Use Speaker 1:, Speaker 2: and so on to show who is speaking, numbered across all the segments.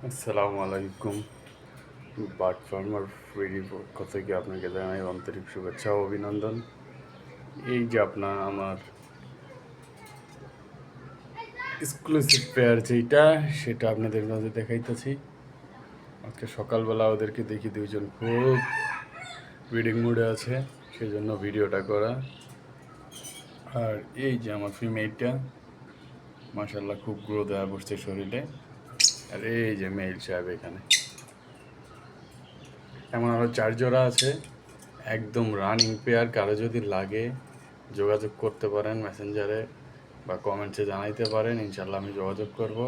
Speaker 1: আসসালামু আলাইকুম। Bird farmer ফ্রির পক্ষ থেকে আপনাকে জানাই আন্তরিক শুভেচ্ছা ও অভিনন্দন। এই যে আমার এক্সক্লুসিভ পেয়ার যেটা সেটা আপনাদের মাঝে দেখাইতেছি। আজকে সকালবেলা ওদেরকে দেখি দুইজন খুব ব্রিডিং মুডে আছে, সেজন্য ভিডিওটা করা। আর এই যে আমার ফিমেলটা মাশাল্লাহ খুব গ্রোথ হয়ে বসছে শরীরে। আর এই যে মেল সাহেব এখানে এমন আরও 4 জোড়া আছে, একদম রানিং পেয়ার। কারো যদি লাগে যোগাযোগ করতে পারেন মেসেঞ্জারে বা কমেন্টসে জানাইতে পারেন, ইনশাল্লাহ আমি যোগাযোগ করব।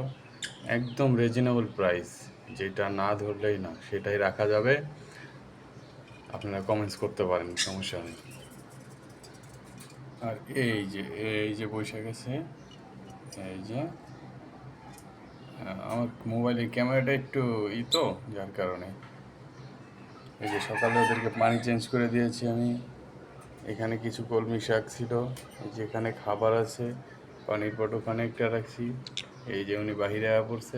Speaker 1: একদম রিজনেবল প্রাইস, যেটা না ধরলেই না সেটাই রাখা যাবে। আপনারা কমেন্টস করতে পারেন, সমস্যা নেই। আর এই যে বৈশাখ আছে, এই যে আমার মোবাইলের ক্যামেরাটা একটু তো যার কারণে এই যে সকালে ওদেরকে পানি চেঞ্জ করে দিয়েছি আমি। এখানে কিছু কলমি শাক ছিল, যেখানে খাবার আছে, পানির পট ওখানে একটা রাখছি। এই যে উনি বাহিরে আয়া পড়ছে।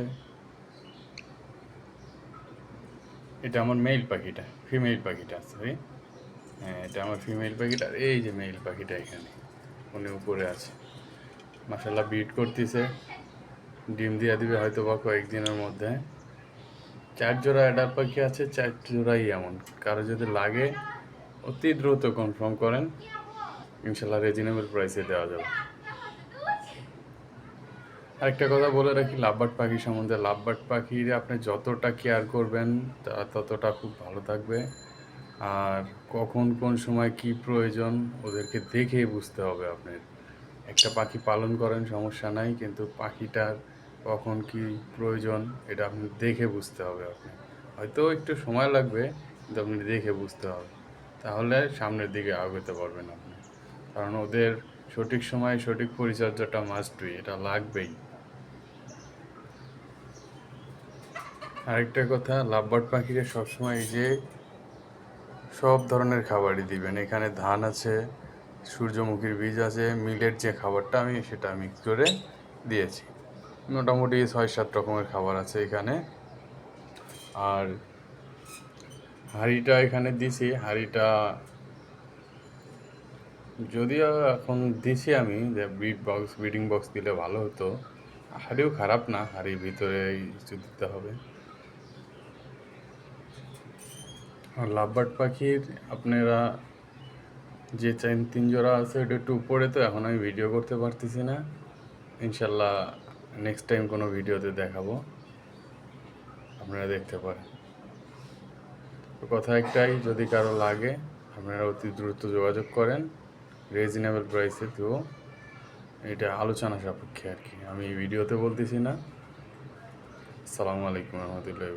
Speaker 1: এটা আমার মেইল পাখিটা, ফিমেল পাখিটা সরি। হ্যাঁ, এটা আমার ফিমেল পাখিটা। আর এই যে মেইল পাখিটা এখানে, উনি উপরে আছে। মাশাল্লাহ বিট করতেছে, ডিম দিয়া দিবে হয়তো বা কয়েকদিনের মধ্যে। 4 জোড়া অ্যাডাল্ট পাখি আছে, 4 জোড়াই এমন। কারো যদি লাগে অতি দ্রুত কনফার্ম করেন, ইনশাল্লাহ রিজনেবল প্রাইসে দেওয়া যাবে। আরেকটা কথা বলে রাখি লাভবার্ড পাখি সম্বন্ধে, লাভবার্ড পাখির আপনি যতটা কেয়ার করবেন তারা ততটা খুব ভালো থাকবে। আর কখন কোন সময় কি প্রয়োজন ওদেরকে দেখেই বুঝতে হবে আপনার। একটা পাখি পালন করেন সমস্যা নাই, কিন্তু পাখিটার কখন কি প্রয়োজন এটা আপনি দেখে বুঝতে হবে। আপনি হয়তো একটু সময় লাগবে, কিন্তু আপনি দেখে বুঝতে হবে, তাহলে সামনের দিকে আগাতে পারবেন আপনি। কারণ ওদের সঠিক সময়ে সঠিক পরিচর্যাটা মাস্ট বি, এটা লাগবেই। আরেকটা কথা, লাভবার্ড পাখিকে সবসময় এই যে সব ধরনের খাবারই দিবেন। এখানে ধান আছে, সূর্যমুখীর বীজ আছে, মিলের যে খাবারটা আমি সেটা মিক্স করে দিয়েছি। মোটামুটি 6-7 রকমের খাবার আছে এখানে। আর হাঁড়িটা এখানে দিছি, হাঁড়িটা যদিও এখন দিছি আমি যে ব্রিডিং বক্স দিলে ভালো হতো। হাঁড়িও খারাপ না, হাঁড়ির ভিতরে কিছু দিতে হবে। আর লাভবার্ড পাখির আপনারা যে 3 জোড়া আছে ওটা একটু উপরে, তো এখন আমি ভিডিও করতে পারতেছি না। ইনশাল্লাহ নেক্সট টাইম কোনো ভিডিওতে দেখাবো, আপনারা দেখতে পারেন। তো কথা একটাই, যদি কারো লাগে আপনারা অতি দ্রুত যোগাযোগ করেন, রিজনেবল প্রাইসে। তো এটা আলোচনা সাপেক্ষে আর কি, আমি ভিডিওতে বলতেছি না। আসসালামু আলাইকুম রহমতুল্লাহ।